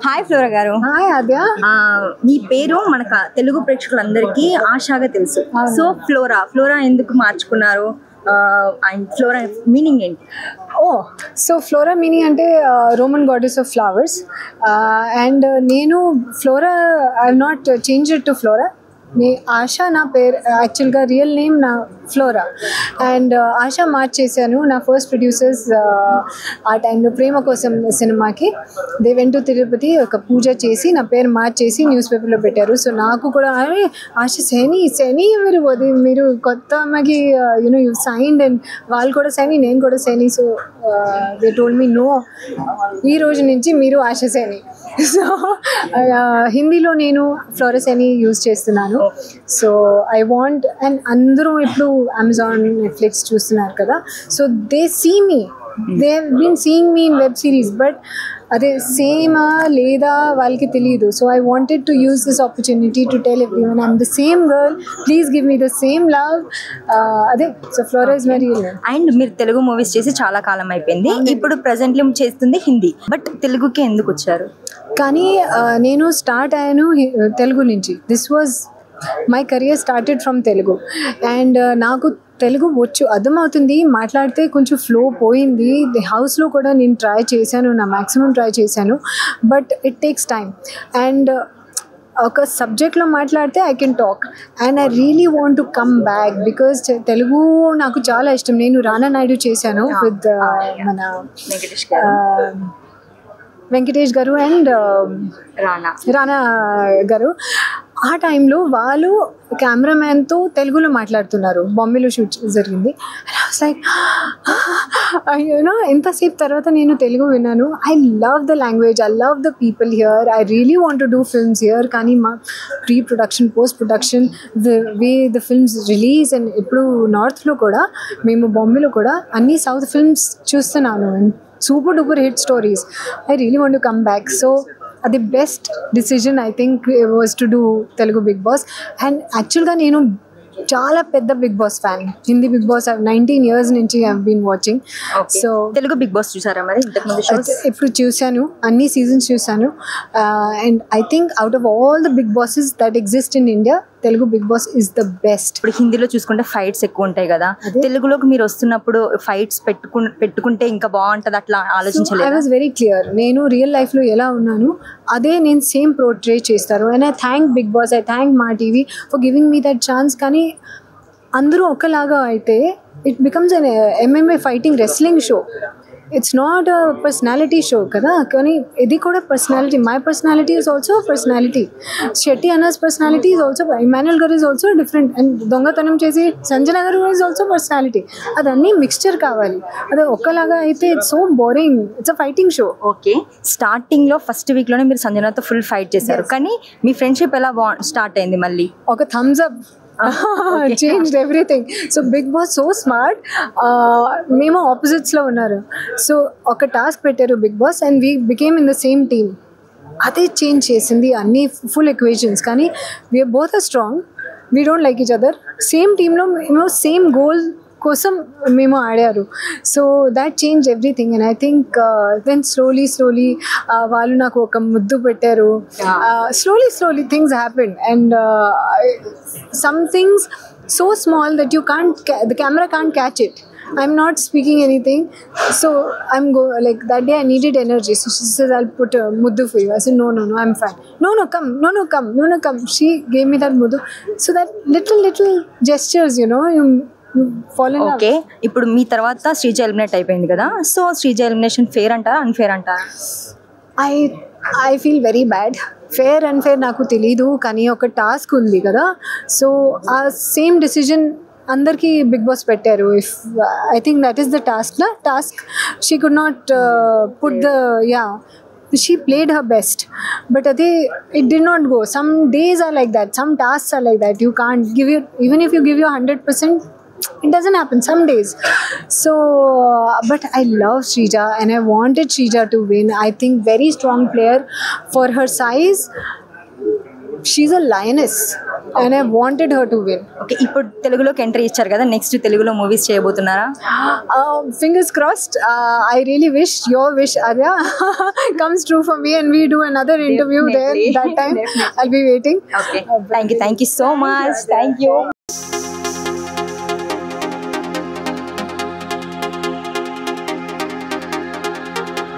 Hi flora గారు. Hi ఆద్య. మీ పేరు మనకు తెలుగు ప్రేక్షకులందరికీ ఆశాగా తెలుసు. సో ఫ్లోరా ఎందుకు మార్చుకున్నారు? అండ్ ఫ్లోరా మీనింగ్ ఏంటి? సో ఫ్లోరా మీనింగ్ అంటే Roman goddess of flowers. And నేను Flora I have not change it to Flora. Asha నా పేరు, యాక్చువల్గా రియల్ నేమ్ నా ఫ్లోరా. అండ్ ఆశా మార్చేసాను. నా ఫస్ట్ ప్రొడ్యూసర్స్ ఆ టైంలో ప్రేమ కోసం సినిమాకి దే వెంట్ టు తిరుపతి ఒక పూజ చేసి నా పేరు మార్చేసి న్యూస్ పేపర్లో పెట్టారు. సో నాకు కూడా ఆశ శని మీరు కొత్త అమ్మకి యూనో యూ సైన్డ్ అండ్ వాళ్ళు కూడా శని, నేను కూడా Saini. So they told me no, ఈ రోజు నుంచి మీరు ఆశ శని. సో హిందీలో నేను ఫ్లోరా శని యూజ్ చేస్తున్నాను. సో ఐ వాంట్, అండ్ అందరూ ఇప్పుడు అమెజాన్, నెట్ఫ్లిక్స్ చూస్తున్నారు కదా. So they see me, they have been seeing me in web series, but అదే సేమా లేదా వాళ్ళకి తెలియదు. So I wanted to use this opportunity to tell everyone I'm the same girl, please give me the same love. అదే so flora is my real name. And మీరు Telugu movies చేసి చాలా కాలం అయిపోయింది, ఇప్పుడు ప్రెజెంట్లీ చేస్తుంది హిందీ, బట్ తెలుగుకి ఎందుకు వచ్చారు? కానీ నేను స్టార్ట్ అయ్యాను తెలుగు నుంచి. This was my career started from Telugu. And నాకు తెలుగు వచ్చు, అర్థమవుతుంది, మాట్లాడితే కొంచెం ఫ్లో పోయింది. హౌస్లో కూడా నేను ట్రై చేశాను, నా మ్యాక్సిమం ట్రై చేశాను, but it takes time. And ఒక సబ్జెక్ట్లో మాట్లాడితే I can talk and I really want to come back because Telugu నాకు చాలా ఇష్టం. నేను రానా నాయుడు చేశాను విత్ మన వెంకటేష్ గారు అండ్ రానా గారు. ఆ టైంలో వాళ్ళు కెమెరామ్యాన్తో తెలుగులో మాట్లాడుతున్నారు, బాంబేలో షూట్ జరిగింది. లైక్ యూనో ఎంతసేపు తర్వాత నేను తెలుగు విన్నాను. I love the language, I love the people here, I really want to do films here. కానీ మా pre production, post production, the films release, and ఇప్పుడు నార్త్లో కూడా, మేము బాంబేలో కూడా అన్ని సౌత్ ఫిల్మ్స్ చూస్తున్నాను. And super duper hit stories. I really want to come back. So the best decision I think was to do Telugu Big Boss. And actually nenu చాలా పెద్ద బిగ్ బాస్ ఫ్యాన్. హిందీ బిగ్ బాస్ 19 years నుంచి I have been watching. So Telugu Bigg Boss చూసారా మరి? ఇప్పుడు చూశాను, అన్ని seasons చూశాను. And I think out of all the Bigg Bosses that exist in India, Telugu Bigg Boss is the best. ఇప్పుడు హిందీలో చూసుకుంటే ఫైట్స్ ఎక్కువ ఉంటాయి కదా, తెలుగులోకి మీరు వస్తున్నప్పుడు ఫైట్స్ పెట్టుకుంటే ఇంకా బాగుంటుంది, అట్లా ఆలోచించలేదు? ఐ వాజ్ వెరీ క్లియర్, నేను రియల్ లైఫ్లో ఎలా ఉన్నాను అదే నేను సేమ్ పోర్ట్రే చేస్తాను. And I thank Bigg Boss, I thank Maa TV for giving me that chance. కానీ అందరూ ఒకలాగా అయితే it becomes an MMA fighting wrestling show. It's not a personality show కదా. కానీ ఇది కూడా personality. My personality is also personality. Shetty అన్నస్ personality is also, Emmanuel గారు ఈజ్ ఆల్సో డిఫరెంట్. అండ్ దొంగతనం చేసి సంజన గారు ఈజ్ ఆల్సో పర్సనాలిటీ. అదన్నీ మిక్స్చర్ కావాలి. అది ఒక్కలాగా అయితే it's so boring. It's a fighting show. Okay, స్టార్టింగ్లో ఫస్ట్ వీక్లోనే మీరు సంజనతో ఫుల్ ఫైట్ చేశారు, కానీ మీ ఫ్రెండ్షిప్ ఎలా స్టార్ట్ అయింది? మళ్ళీ ఒక Thums Up changed everything. So Big Boss so smart. మేము ఆపోజిట్స్లో ఉన్నారు. సో ఒక టాస్క్ పెట్టారు Bigg Boss and we became in the same team. అదే చేంజ్ చేసింది అన్ని ఫుల్ ఈక్వేషన్స్. కానీ we are both are strong, we don't like each other. Same టీంలో మేము సేమ్ గోల్ కోసం మేము ఆడారు. So that change everything. And I think then slowly వాళ్ళు నాకు ఒక ముద్దు పెట్టారు. Slowly things happened. And some things so small that you can't, the camera can't catch it. I'm not speaking anything. So I'm like that day I needed energy. So she says, I'll put a muddu for you. I said, no, I'm fine. No, come. She gave me that muddu. So that little gestures, you know, you fall in love. Okay, ఇప్పుడు మీ తర్వాత Sreeja eliminate అయిపోయింది కదా. So Sreeja elimination fair అంటారా, unfair అంటారా? I feel very bad. Fair unfair నాకు తెలీదు, కానీ ఒక టాస్క్ ఉంది కదా. సో ఆ సేమ్ డెసిజన్ అందరికీ బిగ్ బాస్ పెట్టారు. If I think that is the task she could not put the she played her best, but it did not go. Some days are like that, some tasks are like that. You can't give your, even if you give your 100%, it doesn't happen some days. So but I love Shrija and I wanted Shrija to win. I think very strong player for her size. she's a lioness and I wanted her to win. Okay, ఇప్పుడు తెలుగులోకి entry ఇచ్చారు కదా, next తెలుగులో movies చేయబోతున్నారా? Fingers crossed. I really wish your wish, Arya, comes true for me and we do another interview there that time. I'll be waiting. Okay, thank you so much. Thank you.